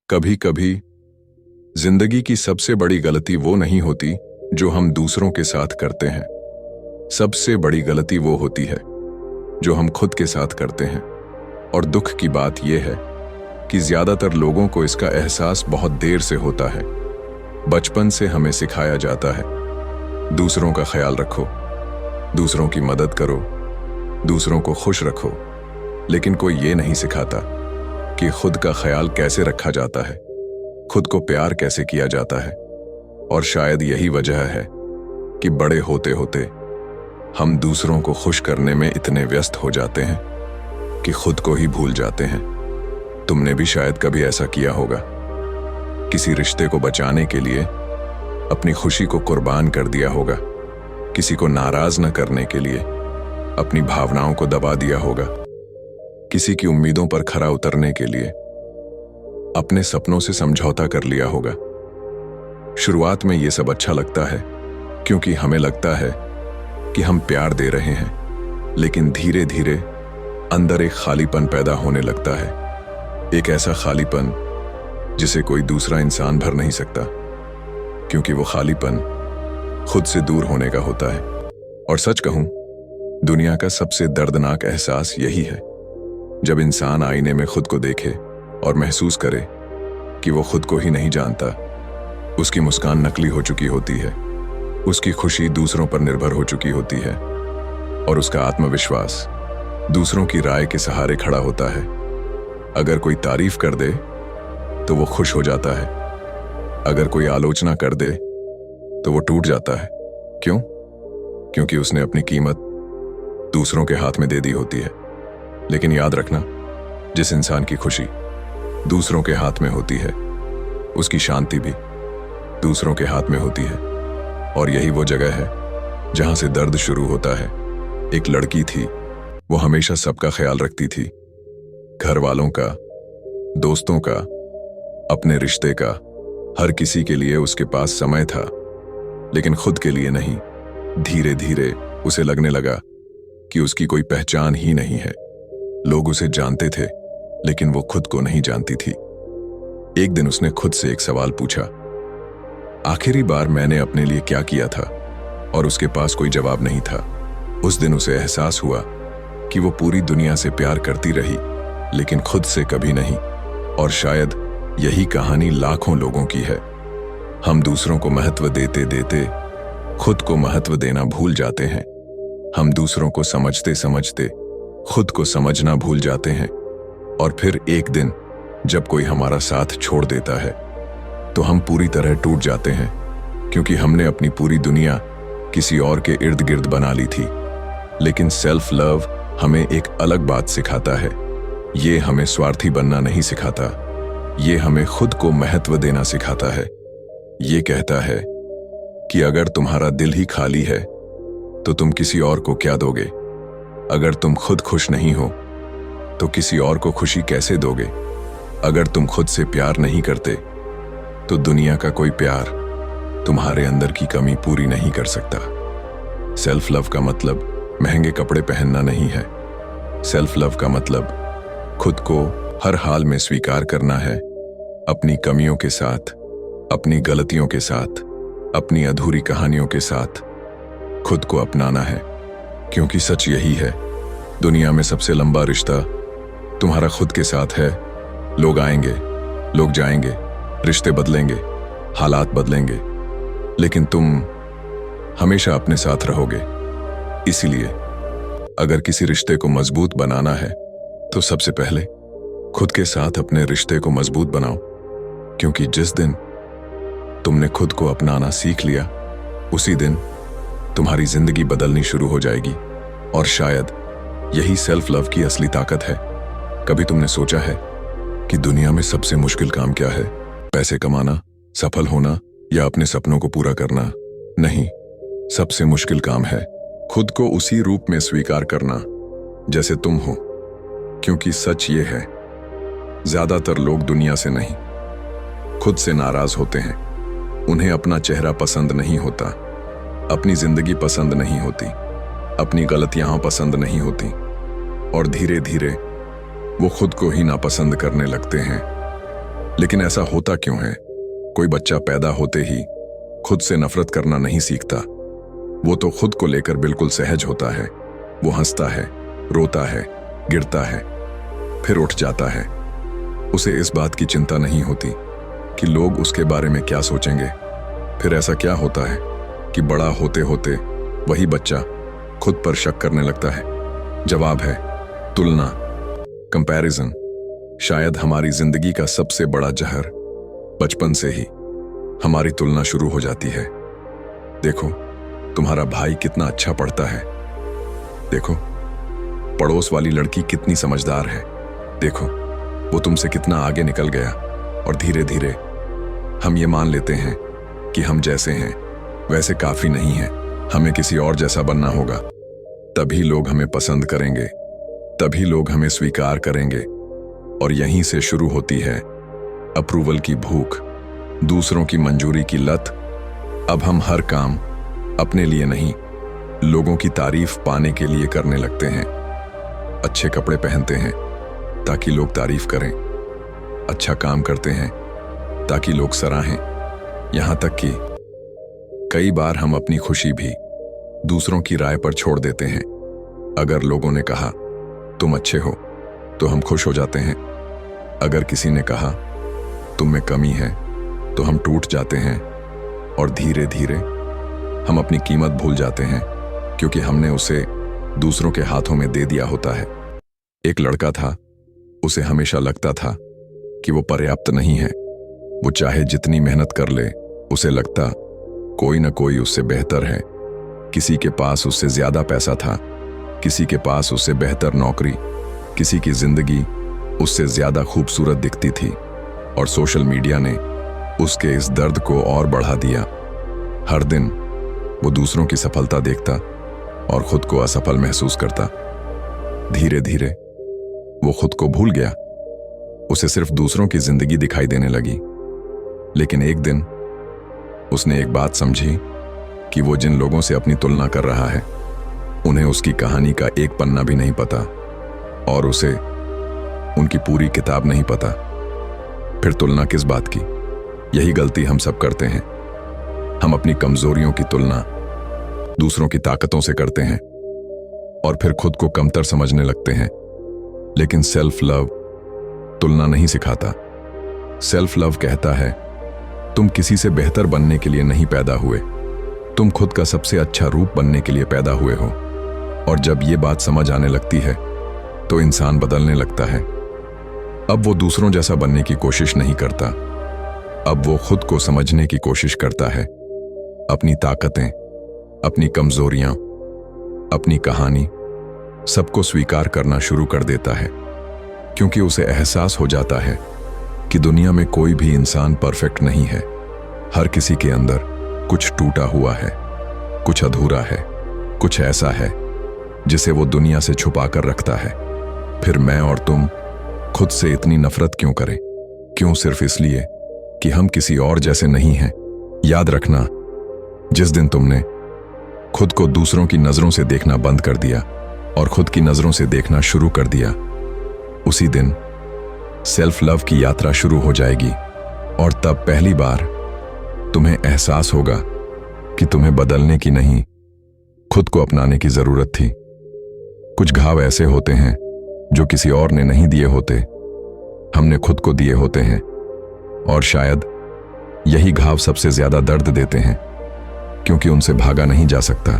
कभी कभी जिंदगी की सबसे बड़ी गलती वो नहीं होती जो हम दूसरों के साथ करते हैं। सबसे बड़ी गलती वो होती है जो हम खुद के साथ करते हैं। और दुख की बात यह है कि ज्यादातर लोगों को इसका एहसास बहुत देर से होता है। बचपन से हमें सिखाया जाता है, दूसरों का ख्याल रखो, दूसरों की मदद करो, दूसरों को खुश रखो। लेकिन कोई ये नहीं सिखाता कि खुद का ख्याल कैसे रखा जाता है, खुद को प्यार कैसे किया जाता है। और शायद यही वजह है कि बड़े होते होते हम दूसरों को खुश करने में इतने व्यस्त हो जाते हैं कि खुद को ही भूल जाते हैं। तुमने भी शायद कभी ऐसा किया होगा, किसी रिश्ते को बचाने के लिए अपनी खुशी को कुर्बान कर दिया होगा, किसी को नाराज न करने के लिए अपनी भावनाओं को दबा दिया होगा, किसी की उम्मीदों पर खरा उतरने के लिए अपने सपनों से समझौता कर लिया होगा। शुरुआत में ये सब अच्छा लगता है क्योंकि हमें लगता है कि हम प्यार दे रहे हैं, लेकिन धीरे धीरे अंदर एक खालीपन पैदा होने लगता है। एक ऐसा खालीपन जिसे कोई दूसरा इंसान भर नहीं सकता, क्योंकि वो खालीपन खुद से दूर होने का होता है। और सच कहूं, दुनिया का सबसे दर्दनाक एहसास यही है, जब इंसान आईने में खुद को देखे और महसूस करे कि वो खुद को ही नहीं जानता। उसकी मुस्कान नकली हो चुकी होती है, उसकी खुशी दूसरों पर निर्भर हो चुकी होती है, और उसका आत्मविश्वास दूसरों की राय के सहारे खड़ा होता है। अगर कोई तारीफ कर दे तो वो खुश हो जाता है, अगर कोई आलोचना कर दे तो वो टूट जाता है। क्यों? क्योंकि उसने अपनी कीमत दूसरों के हाथ में दे दी होती है। लेकिन याद रखना, जिस इंसान की खुशी दूसरों के हाथ में होती है, उसकी शांति भी दूसरों के हाथ में होती है। और यही वो जगह है जहां से दर्द शुरू होता है। एक लड़की थी, वो हमेशा सबका ख्याल रखती थी, घर वालों का, दोस्तों का, अपने रिश्ते का। हर किसी के लिए उसके पास समय था, लेकिन खुद के लिए नहीं। धीरे धीरे उसे लगने लगा कि उसकी कोई पहचान ही नहीं है। लोग उसे जानते थे, लेकिन वो खुद को नहीं जानती थी। एक दिन उसने खुद से एक सवाल पूछा, आखिरी बार मैंने अपने लिए क्या किया था? और उसके पास कोई जवाब नहीं था। उस दिन उसे एहसास हुआ कि वो पूरी दुनिया से प्यार करती रही, लेकिन खुद से कभी नहीं। और शायद यही कहानी लाखों लोगों की है। हम दूसरों को महत्व देते देते खुद को महत्व देना भूल जाते हैं। हम दूसरों को समझते समझते खुद को समझना भूल जाते हैं। और फिर एक दिन जब कोई हमारा साथ छोड़ देता है तो हम पूरी तरह टूट जाते हैं, क्योंकि हमने अपनी पूरी दुनिया किसी और के इर्द गिर्द बना ली थी। लेकिन सेल्फ लव हमें एक अलग बात सिखाता है। ये हमें स्वार्थी बनना नहीं सिखाता, ये हमें खुद को महत्व देना सिखाता है। ये कहता है कि अगर तुम्हारा दिल ही खाली है तो तुम किसी और को क्या दोगे? अगर तुम खुद खुश नहीं हो तो किसी और को खुशी कैसे दोगे? अगर तुम खुद से प्यार नहीं करते तो दुनिया का कोई प्यार तुम्हारे अंदर की कमी पूरी नहीं कर सकता। सेल्फ लव का मतलब महंगे कपड़े पहनना नहीं है। सेल्फ लव का मतलब खुद को हर हाल में स्वीकार करना है, अपनी कमियों के साथ, अपनी गलतियों के साथ, अपनी अधूरी कहानियों के साथ खुद को अपनाना है। क्योंकि सच यही है, दुनिया में सबसे लंबा रिश्ता तुम्हारा खुद के साथ है। लोग आएंगे, लोग जाएंगे, रिश्ते बदलेंगे, हालात बदलेंगे, लेकिन तुम हमेशा अपने साथ रहोगे। इसीलिए अगर किसी रिश्ते को मजबूत बनाना है तो सबसे पहले खुद के साथ अपने रिश्ते को मजबूत बनाओ। क्योंकि जिस दिन तुमने खुद को अपनाना सीख लिया, उसी दिन तुम्हारी जिंदगी बदलनी शुरू हो जाएगी। और शायद यही सेल्फ लव की असली ताकत है। कभी तुमने सोचा है कि दुनिया में सबसे मुश्किल काम क्या है? पैसे कमाना, सफल होना, या अपने सपनों को पूरा करना? नहीं, सबसे मुश्किल काम है खुद को उसी रूप में स्वीकार करना जैसे तुम हो। क्योंकि सच ये है, ज्यादातर लोग दुनिया से नहीं, खुद से नाराज होते हैं। उन्हें अपना चेहरा पसंद नहीं होता, अपनी जिंदगी पसंद नहीं होती, अपनी गलतियां पसंद नहीं होती, और धीरे धीरे वो खुद को ही नापसंद करने लगते हैं। लेकिन ऐसा होता क्यों है? कोई बच्चा पैदा होते ही खुद से नफरत करना नहीं सीखता। वो तो खुद को लेकर बिल्कुल सहज होता है। वो हंसता है, रोता है, गिरता है, फिर उठ जाता है। उसे इस बात की चिंता नहीं होती कि लोग उसके बारे में क्या सोचेंगे। फिर ऐसा क्या होता है कि बड़ा होते होते वही बच्चा खुद पर शक करने लगता है? जवाब है तुलना, कंपैरिजन। शायद हमारी जिंदगी का सबसे बड़ा जहर बचपन से ही हमारी तुलना शुरू हो जाती है। देखो, तुम्हारा भाई कितना अच्छा पढ़ता है। देखो, पड़ोस वाली लड़की कितनी समझदार है। देखो, वो तुमसे कितना आगे निकल गया। और धीरे धीरे हम ये मान लेते हैं कि हम जैसे हैं वैसे काफी नहीं है, हमें किसी और जैसा बनना होगा। तभी लोग हमें पसंद करेंगे, तभी लोग हमें स्वीकार करेंगे। और यहीं से शुरू होती है अप्रूवल की भूख, दूसरों की मंजूरी की लत। अब हम हर काम अपने लिए नहीं, लोगों की तारीफ पाने के लिए करने लगते हैं। अच्छे कपड़े पहनते हैं ताकि लोग तारीफ करें, अच्छा काम करते हैं ताकि लोग सराहें। यहां तक कि कई बार हम अपनी खुशी भी दूसरों की राय पर छोड़ देते हैं। अगर लोगों ने कहा तुम अच्छे हो तो हम खुश हो जाते हैं। अगर किसी ने कहा तुम में कमी है तो हम टूट जाते हैं। और धीरे धीरे हम अपनी कीमत भूल जाते हैं, क्योंकि हमने उसे दूसरों के हाथों में दे दिया होता है। एक लड़का था, उसे हमेशा लगता था कि वो पर्याप्त नहीं है। वो चाहे जितनी मेहनत कर ले, उसे लगता कोई ना कोई उससे बेहतर है। किसी के पास उससे ज्यादा पैसा था, किसी के पास उससे बेहतर नौकरी, किसी की जिंदगी उससे ज्यादा खूबसूरत दिखती थी। और सोशल मीडिया ने उसके इस दर्द को और बढ़ा दिया। हर दिन वो दूसरों की सफलता देखता और खुद को असफल महसूस करता। धीरे धीरे वो खुद को भूल गया। उसे सिर्फ दूसरों की जिंदगी दिखाई देने लगी। लेकिन एक दिन उसने एक बात समझी कि वो जिन लोगों से अपनी तुलना कर रहा है, उन्हें उसकी कहानी का एक पन्ना भी नहीं पता और उसे उनकी पूरी किताब नहीं पता। फिर तुलना किस बात की? यही गलती हम सब करते हैं। हम अपनी कमजोरियों की तुलना दूसरों की ताकतों से करते हैं और फिर खुद को कमतर समझने लगते हैं। लेकिन सेल्फ लव तुलना नहीं सिखाता। सेल्फ लव कहता है तुम किसी से बेहतर बनने के लिए नहीं पैदा हुए, तुम खुद का सबसे अच्छा रूप बनने के लिए पैदा हुए हो। और जब ये बात समझ आने लगती है तो इंसान बदलने लगता है। अब वो दूसरों जैसा बनने की कोशिश नहीं करता। अब वो खुद को समझने की कोशिश करता है। अपनी ताकतें, अपनी कमजोरियां, अपनी कहानी, सबको स्वीकार करना शुरू कर देता है, क्योंकि उसे एहसास हो जाता है कि दुनिया में कोई भी इंसान परफेक्ट नहीं है। हर किसी के अंदर कुछ टूटा हुआ है, कुछ अधूरा है, कुछ ऐसा है जिसे वो दुनिया से छुपा कर रखता है। फिर मैं और तुम खुद से इतनी नफरत क्यों करें? क्यों? सिर्फ इसलिए कि हम किसी और जैसे नहीं हैं। याद रखना, जिस दिन तुमने खुद को दूसरों की नजरों से देखना बंद कर दिया और खुद की नजरों से देखना शुरू कर दिया, उसी दिन सेल्फ लव की यात्रा शुरू हो जाएगी। और तब पहली बार तुम्हें एहसास होगा कि तुम्हें बदलने की नहीं, खुद को अपनाने की जरूरत थी। कुछ घाव ऐसे होते हैं जो किसी और ने नहीं दिए होते, हमने खुद को दिए होते हैं। और शायद यही घाव सबसे ज्यादा दर्द देते हैं, क्योंकि उनसे भागा नहीं जा सकता।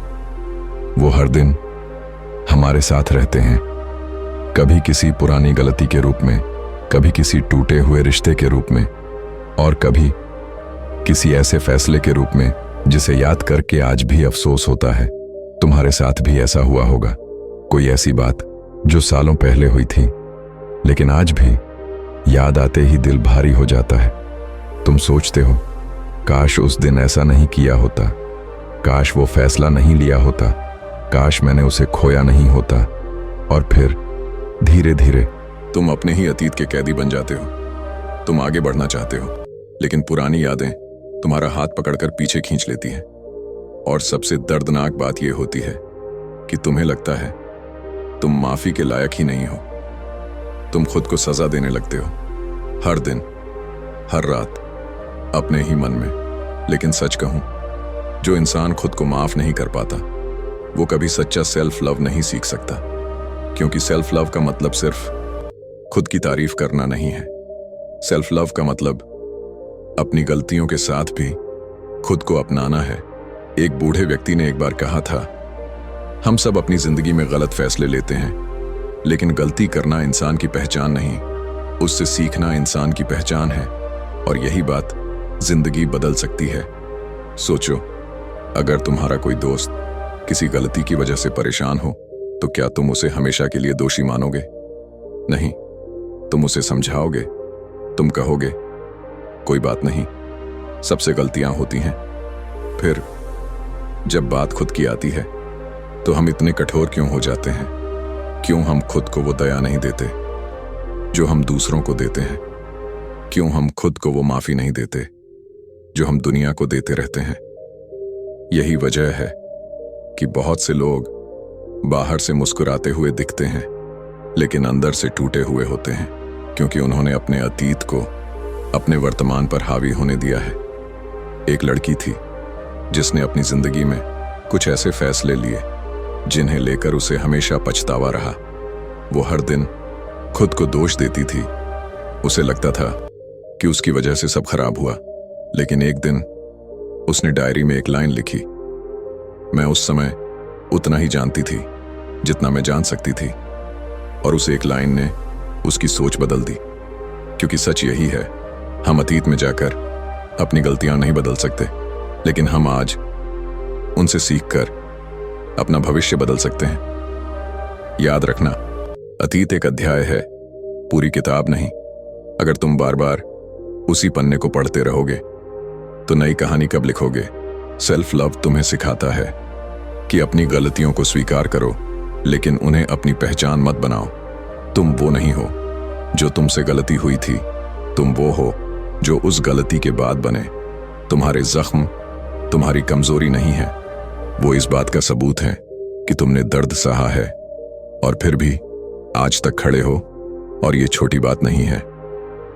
वो हर दिन हमारे साथ रहते हैं, कभी किसी पुरानी गलती के रूप में, कभी किसी टूटे हुए रिश्ते के रूप में, और कभी किसी ऐसे फैसले के रूप में जिसे याद करके आज भी अफसोस होता है। तुम्हारे साथ भी ऐसा हुआ होगा। कोई ऐसी बात जो सालों पहले हुई थी, लेकिन आज भी याद आते ही दिल भारी हो जाता है। तुम सोचते हो, काश उस दिन ऐसा नहीं किया होता, काश वो फैसला नहीं लिया होता, काश मैंने उसे खोया नहीं होता। और फिर धीरे धीरे तुम अपने ही अतीत के कैदी बन जाते हो। तुम आगे बढ़ना चाहते हो, लेकिन पुरानी यादें तुम्हारा हाथ पकड़कर पीछे खींच लेती हैं। और सबसे दर्दनाक बात यह होती है कि तुम्हें लगता है तुम माफी के लायक ही नहीं हो। तुम खुद को सजा देने लगते हो हर दिन, हर रात, अपने ही मन में। लेकिन सच कहूं, जो इंसान खुद को माफ नहीं कर पाता, वो कभी सच्चा सेल्फ लव नहीं सीख सकता। क्योंकि सेल्फ लव का मतलब सिर्फ खुद की तारीफ करना नहीं है। सेल्फ लव का मतलब अपनी गलतियों के साथ भी खुद को अपनाना है। एक बूढ़े व्यक्ति ने एक बार कहा था, हम सब अपनी जिंदगी में गलत फैसले लेते हैं, लेकिन गलती करना इंसान की पहचान नहीं, उससे सीखना इंसान की पहचान है। और यही बात जिंदगी बदल सकती है। सोचो, अगर तुम्हारा कोई दोस्त किसी गलती की वजह से परेशान हो, तो क्या तुम उसे हमेशा के लिए दोषी मानोगे? नहीं, तुम उसे समझाओगे। तुम कहोगे, कोई बात नहीं, सबसे गलतियां होती हैं। फिर जब बात खुद की आती है, तो हम इतने कठोर क्यों हो जाते हैं? क्यों हम खुद को वो दया नहीं देते जो हम दूसरों को देते हैं? क्यों हम खुद को वो माफी नहीं देते जो हम दुनिया को देते रहते हैं? यही वजह है कि बहुत से लोग बाहर से मुस्कुराते हुए दिखते हैं, लेकिन अंदर से टूटे हुए होते हैं, क्योंकि उन्होंने अपने अतीत को अपने वर्तमान पर हावी होने दिया है। एक लड़की थी जिसने अपनी जिंदगी में कुछ ऐसे फैसले लिए जिन्हें लेकर उसे हमेशा पछतावा रहा। वो हर दिन खुद को दोष देती थी। उसे लगता था कि उसकी वजह से सब खराब हुआ। लेकिन एक दिन उसने डायरी में एक लाइन लिखी, मैं उस समय उतना ही जानती थी जितना मैं जान सकती थी। और उस एक लाइन ने उसकी सोच बदल दी। क्योंकि सच यही है, हम अतीत में जाकर अपनी गलतियां नहीं बदल सकते, लेकिन हम आज उनसे सीखकर अपना भविष्य बदल सकते हैं। याद रखना, अतीत एक अध्याय है, पूरी किताब नहीं। अगर तुम बार बार उसी पन्ने को पढ़ते रहोगे, तो नई कहानी कब लिखोगे? सेल्फ लव तुम्हें सिखाता है कि अपनी गलतियों को स्वीकार करो, लेकिन उन्हें अपनी पहचान मत बनाओ। तुम वो नहीं हो जो तुमसे गलती हुई थी, तुम वो हो जो उस गलती के बाद बने। तुम्हारे जख्म तुम्हारी कमजोरी नहीं है, वो इस बात का सबूत है कि तुमने दर्द सहा है और फिर भी आज तक खड़े हो। और ये छोटी बात नहीं है।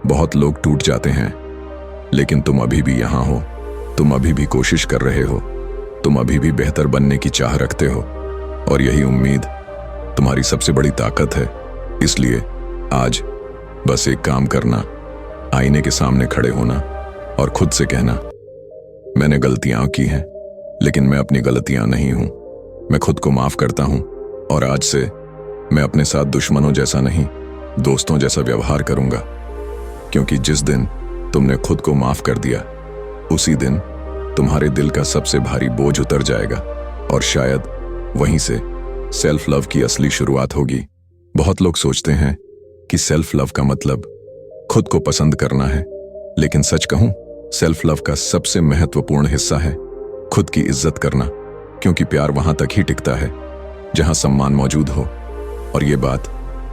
बहुत लोग टूट जाते हैं, लेकिन तुम अभी भी यहां हो। तुम अभी भी कोशिश कर रहे हो। तुम अभी भी बेहतर बनने की चाह रखते हो, और यही उम्मीद तुम्हारी सबसे बड़ी ताकत है। इसलिए आज बस एक काम करना, आईने के सामने खड़े होना और खुद से कहना, मैंने गलतियां की हैं, लेकिन मैं अपनी गलतियां नहीं हूं। मैं खुद को माफ करता हूं, और आज से मैं अपने साथ दुश्मनों जैसा नहीं, दोस्तों जैसा व्यवहार करूंगा। क्योंकि जिस दिन तुमने खुद को माफ कर दिया, उसी दिन तुम्हारे दिल का सबसे भारी बोझ उतर जाएगा, और शायद वहीं से सेल्फ लव की असली शुरुआत होगी। बहुत लोग सोचते हैं कि सेल्फ लव का मतलब खुद को पसंद करना है, लेकिन सच कहूं, सेल्फ लव का सबसे महत्वपूर्ण हिस्सा है खुद की इज्जत करना। क्योंकि प्यार वहां तक ही टिकता है जहां सम्मान मौजूद हो। और ये बात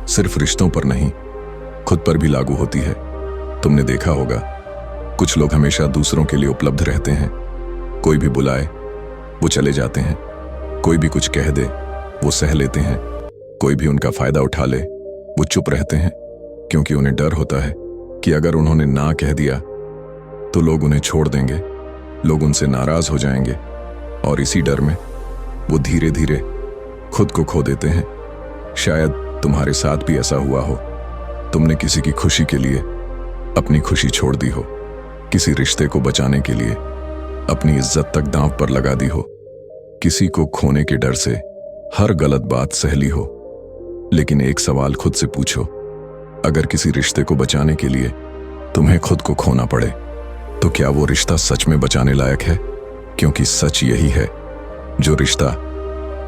सिर्फ रिश्तों पर नहीं, खुद पर भी लागू होती है। तुमने देखा होगा, कुछ लोग हमेशा दूसरों के लिए उपलब्ध रहते हैं। कोई भी बुलाए वो चले जाते हैं, कोई भी कुछ कह दे वो सह लेते हैं, कोई भी उनका फायदा उठा ले वो चुप रहते हैं। क्योंकि उन्हें डर होता है कि अगर उन्होंने ना कह दिया तो लोग उन्हें छोड़ देंगे, लोग उनसे नाराज हो जाएंगे, और इसी डर में वो धीरे धीरे खुद को खो देते हैं। शायद तुम्हारे साथ भी ऐसा हुआ हो। तुमने किसी की खुशी के लिए अपनी खुशी छोड़ दी हो, किसी रिश्ते को बचाने के लिए अपनी इज्जत तक दांव पर लगा दी हो, किसी को खोने के डर से हर गलत बात सह ली हो। लेकिन एक सवाल खुद से पूछो, अगर किसी रिश्ते को बचाने के लिए तुम्हें खुद को खोना पड़े, तो क्या वो रिश्ता सच में बचाने लायक है? क्योंकि सच यही है, जो रिश्ता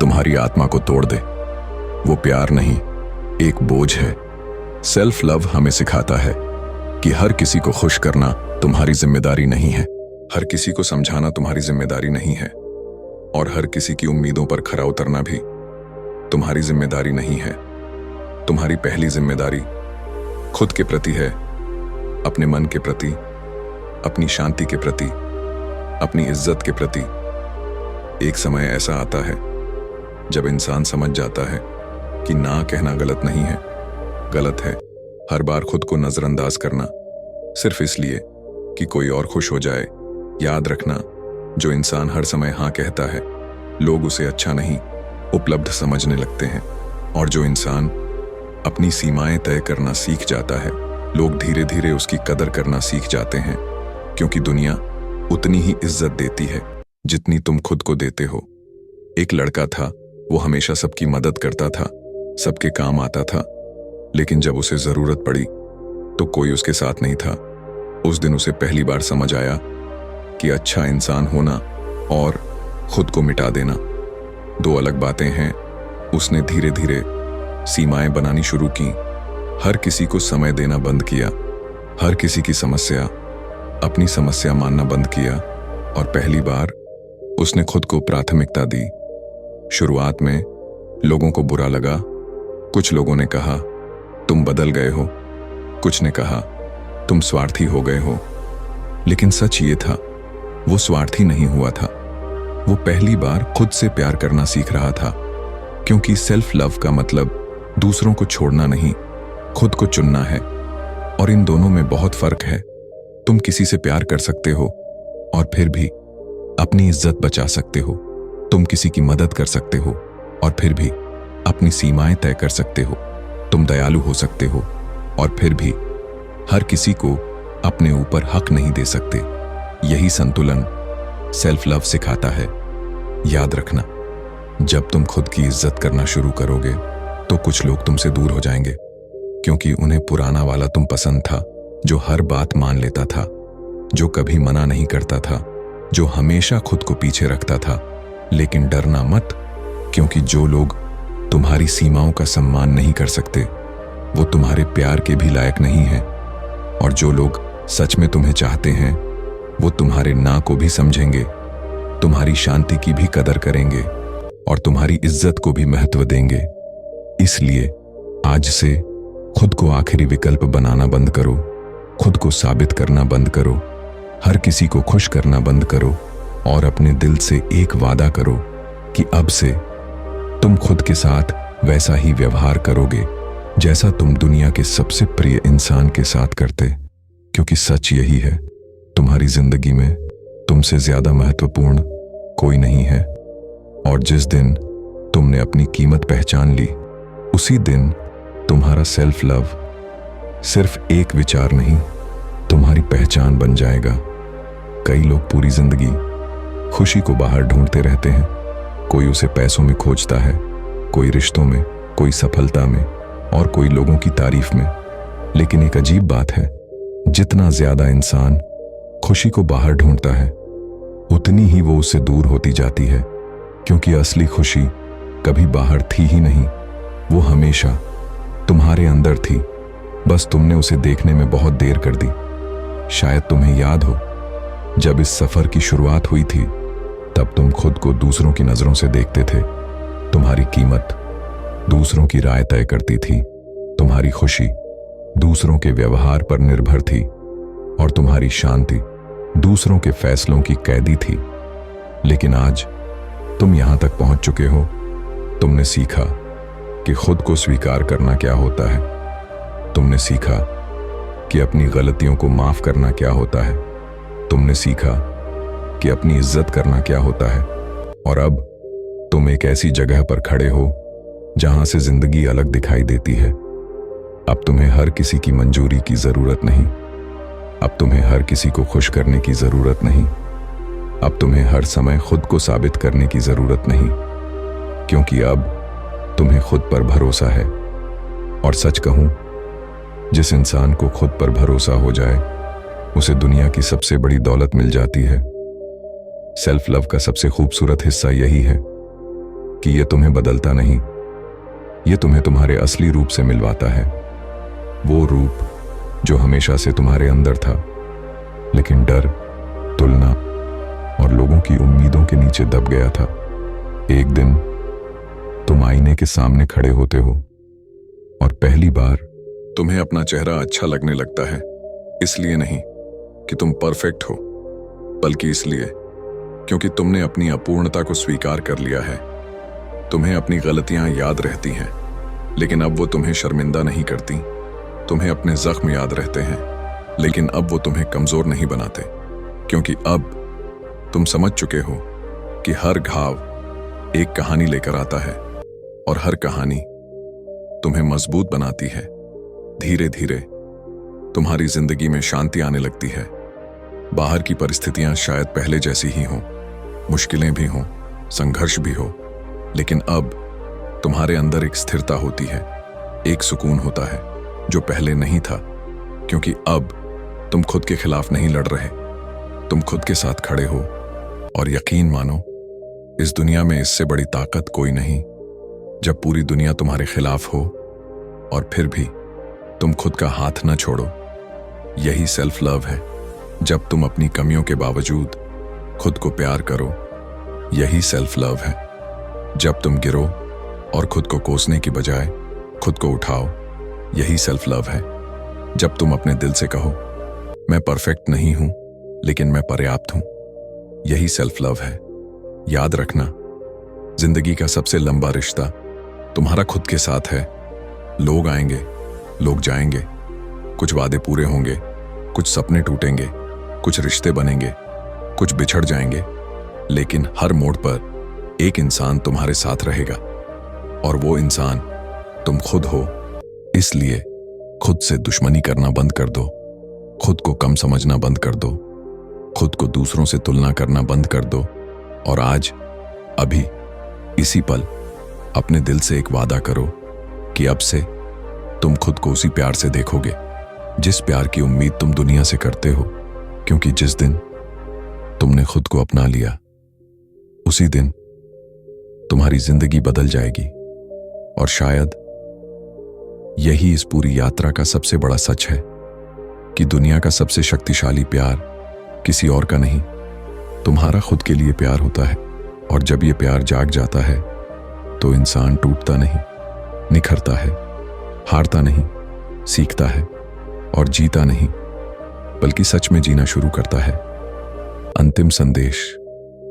तुम्हारी आत्मा को तोड़ दे वो प्यार नहीं, एक बोझ है। सेल्फ लव हमें सिखाता है कि हर किसी को खुश करना तुम्हारी जिम्मेदारी नहीं है, हर किसी को समझाना तुम्हारी जिम्मेदारी नहीं है, और हर किसी की उम्मीदों पर खरा उतरना भी तुम्हारी जिम्मेदारी नहीं है। तुम्हारी पहली जिम्मेदारी खुद के प्रति है, अपने मन के प्रति, अपनी शांति के प्रति, अपनी इज्जत के प्रति। एक समय ऐसा आता है जब इंसान समझ जाता है कि ना कहना गलत नहीं है, गलत है हर बार खुद को नजरअंदाज करना, सिर्फ इसलिए कि कोई और खुश हो जाए। याद रखना, जो इंसान हर समय हाँ कहता है, लोग उसे अच्छा नहीं, उपलब्ध समझने लगते हैं। और जो इंसान अपनी सीमाएं तय करना सीख जाता है, लोग धीरे धीरे उसकी कदर करना सीख जाते हैं, क्योंकि दुनिया उतनी ही इज्जत देती है जितनी तुम खुद को देते हो। एक लड़का था, वो हमेशा सबकी मदद करता था, सबके काम आता था, लेकिन जब उसे जरूरत पड़ी तो कोई उसके साथ नहीं था। उस दिन उसे पहली बार समझ आया कि अच्छा इंसान होना और खुद को मिटा देना दो अलग बातें हैं। उसने धीरे धीरे सीमाएं बनानी शुरू की, हर किसी को समय देना बंद किया, हर किसी की समस्या अपनी समस्या मानना बंद किया, और पहली बार उसने खुद को प्राथमिकता दी। शुरुआत में लोगों को बुरा लगा, कुछ लोगों ने कहा तुम बदल गए हो, कुछ ने कहा तुम स्वार्थी हो गए हो, लेकिन सच ये था, वो स्वार्थी नहीं हुआ था। वो पहली बार खुद से प्यार करना सीख रहा था, क्योंकि सेल्फ लव का मतलब दूसरों को छोड़ना नहीं, खुद को चुनना है। और इन दोनों में बहुत फर्क है। तुम किसी से प्यार कर सकते हो और फिर भी अपनी इज्जत बचा सकते हो। तुम किसी की मदद कर सकते हो और फिर भी अपनी सीमाएं तय कर सकते हो। तुम दयालु हो सकते हो और फिर भी हर किसी को अपने ऊपर हक नहीं दे सकते। यही संतुलन सेल्फ लव सिखाता है। याद रखना, जब तुम खुद की इज्जत करना शुरू करोगे तो कुछ लोग तुमसे दूर हो जाएंगे, क्योंकि उन्हें पुराना वाला तुम पसंद था, जो हर बात मान लेता था, जो कभी मना नहीं करता था, जो हमेशा खुद को पीछे रखता था। लेकिन डरना मत, क्योंकि जो लोग तुम्हारी सीमाओं का सम्मान नहीं कर सकते, वो तुम्हारे प्यार के भी लायक नहीं हैं। और जो लोग सच में तुम्हें चाहते हैं, वो तुम्हारे ना को भी समझेंगे, तुम्हारी शांति की भी कदर करेंगे और तुम्हारी इज्जत को भी महत्व देंगे। इसलिए आज से खुद को आखिरी विकल्प बनाना बंद करो, खुद को साबित करना बंद करो, हर किसी को खुश करना बंद करो और अपने दिल से एक वादा करो कि अब से तुम खुद के साथ वैसा ही व्यवहार करोगे जैसा तुम दुनिया के सबसे प्रिय इंसान के साथ करते। क्योंकि सच यही है, तुम्हारी जिंदगी में तुमसे ज्यादा महत्वपूर्ण कोई नहीं है। और जिस दिन तुमने अपनी कीमत पहचान ली, उसी दिन तुम्हारा सेल्फ लव सिर्फ एक विचार नहीं, तुम्हारी पहचान बन जाएगा। कई लोग पूरी जिंदगी खुशी को बाहर ढूंढते रहते हैं। कोई उसे पैसों में खोजता है, कोई रिश्तों में, कोई सफलता में और कोई लोगों की तारीफ में। लेकिन एक अजीब बात है, जितना ज्यादा इंसान खुशी को बाहर ढूंढता है, उतनी ही वो उससे दूर होती जाती है। क्योंकि असली खुशी कभी बाहर थी ही नहीं, वो हमेशा तुम्हारे अंदर थी, बस तुमने उसे देखने में बहुत देर कर दी। शायद तुम्हें याद हो, जब इस सफर की शुरुआत हुई थी, तब तुम खुद को दूसरों की नजरों से देखते थे। तुम्हारी कीमत दूसरों की राय तय करती थी, तुम्हारी खुशी दूसरों के व्यवहार पर निर्भर थी और तुम्हारी शांति दूसरों के फैसलों की कैदी थी। लेकिन आज तुम यहां तक पहुंच चुके हो। तुमने सीखा कि खुद को स्वीकार करना क्या होता है, तुमने सीखा कि अपनी गलतियों को माफ करना क्या होता है, तुमने सीखा कि अपनी इज्जत करना क्या होता है। और अब तुम एक ऐसी जगह पर खड़े हो जहां से जिंदगी अलग दिखाई देती है। अब तुम्हें हर किसी की मंजूरी की जरूरत नहीं, अब तुम्हें हर किसी को खुश करने की जरूरत नहीं, अब तुम्हें हर समय खुद को साबित करने की जरूरत नहीं, क्योंकि अब तुम्हें खुद पर भरोसा है। और सच कहूं, जिस इंसान को खुद पर भरोसा हो जाए, उसे दुनिया की सबसे बड़ी दौलत मिल जाती है। सेल्फ लव का सबसे खूबसूरत हिस्सा यही है कि यह तुम्हें बदलता नहीं, यह तुम्हें तुम्हारे असली रूप से मिलवाता है। वो रूप जो हमेशा से तुम्हारे अंदर था, लेकिन डर, तुलना और लोगों की उम्मीदों के नीचे दब गया था। एक दिन तुम आईने के सामने खड़े होते हो और पहली बार तुम्हें अपना चेहरा अच्छा लगने लगता है। इसलिए नहीं कि तुम परफेक्ट हो, बल्कि इसलिए क्योंकि तुमने अपनी अपूर्णता को स्वीकार कर लिया है। तुम्हें अपनी गलतियां याद रहती हैं, लेकिन अब वो तुम्हें शर्मिंदा नहीं करती, तुम्हें अपने जख्म याद रहते हैं। लेकिन अब वो तुम्हें कमजोर नहीं बनाते, क्योंकि अब तुम समझ चुके हो कि हर घाव एक कहानी लेकर आता है और हर कहानी तुम्हें मजबूत बनाती है। धीरे धीरे तुम्हारी जिंदगी में शांति आने लगती है। बाहर की परिस्थितियां शायद पहले जैसी ही हों, मुश्किलें भी हों, संघर्ष भी हो, लेकिन अब तुम्हारे अंदर एक स्थिरता होती है, एक सुकून होता है जो पहले नहीं था, क्योंकि अब तुम खुद के खिलाफ नहीं लड़ रहे, तुम खुद के साथ खड़े हो। और यकीन मानो, इस दुनिया में इससे बड़ी ताकत कोई नहीं। जब पूरी दुनिया तुम्हारे खिलाफ हो और फिर भी तुम खुद का हाथ न छोड़ो, यही सेल्फ लव है। जब तुम अपनी कमियों के बावजूद खुद को प्यार करो, यही सेल्फ लव है। जब तुम गिरो और खुद को कोसने की बजाय खुद को उठाओ, यही सेल्फ लव है। जब तुम अपने दिल से कहो, मैं परफेक्ट नहीं हूं लेकिन मैं पर्याप्त हूं, यही सेल्फ लव है। याद रखना, जिंदगी का सबसे लंबा रिश्ता तुम्हारा खुद के साथ है। लोग आएंगे, लोग जाएंगे, कुछ वादे पूरे होंगे, कुछ सपने टूटेंगे, कुछ रिश्ते बनेंगे, कुछ बिछड़ जाएंगे, लेकिन हर मोड़ पर एक इंसान तुम्हारे साथ रहेगा, और वो इंसान तुम खुद हो। इसलिए खुद से दुश्मनी करना बंद कर दो, खुद को कम समझना बंद कर दो, खुद को दूसरों से तुलना करना बंद कर दो, और आज, अभी, इसी पल अपने दिल से एक वादा करो कि अब से तुम खुद को उसी प्यार से देखोगे जिस प्यार की उम्मीद तुम दुनिया से करते हो, क्योंकि जिस दिन तुमने खुद को अपना लिया, उसी दिन तुम्हारी जिंदगी बदल जाएगी। और शायद यही इस पूरी यात्रा का सबसे बड़ा सच है कि दुनिया का सबसे शक्तिशाली प्यार किसी और का नहीं, तुम्हारा खुद के लिए प्यार होता है। और जब ये प्यार जाग जाता है तो इंसान टूटता नहीं, निखरता है, हारता नहीं, सीखता है और जीता नहीं, बल्कि सच में जीना शुरू करता है। अंतिम संदेश,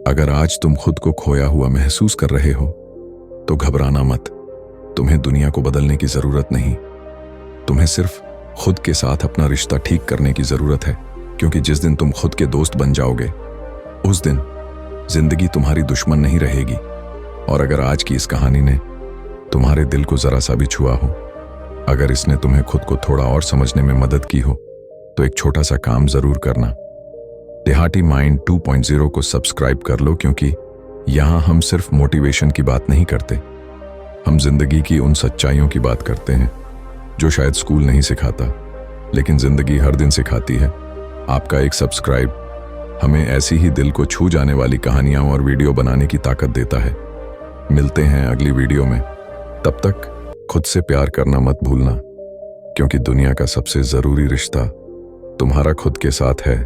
अगर आज तुम खुद को खोया हुआ महसूस कर रहे हो तो घबराना मत। तुम्हें दुनिया को बदलने की जरूरत नहीं, तुम्हें सिर्फ खुद के साथ अपना रिश्ता ठीक करने की जरूरत है, क्योंकि जिस दिन तुम खुद के दोस्त बन जाओगे, उस दिन जिंदगी तुम्हारी दुश्मन नहीं रहेगी। और अगर आज की इस कहानी ने तुम्हारे दिल को जरा सा भी छुआ हो, अगर इसने तुम्हें खुद को थोड़ा और समझने में मदद की हो, तो एक छोटा सा काम जरूर करना, देहाती माइंड 2.0 को सब्सक्राइब कर लो, क्योंकि यहां हम सिर्फ मोटिवेशन की बात नहीं करते, हम जिंदगी की उन सच्चाइयों की बात करते हैं जो शायद स्कूल नहीं सिखाता, लेकिन जिंदगी हर दिन सिखाती है। आपका एक सब्सक्राइब हमें ऐसी ही दिल को छू जाने वाली कहानियां और वीडियो बनाने की ताकत देता है। मिलते हैं अगली वीडियो में, तब तक खुद से प्यार करना मत भूलना, क्योंकि दुनिया का सबसे जरूरी रिश्ता तुम्हारा खुद के साथ है।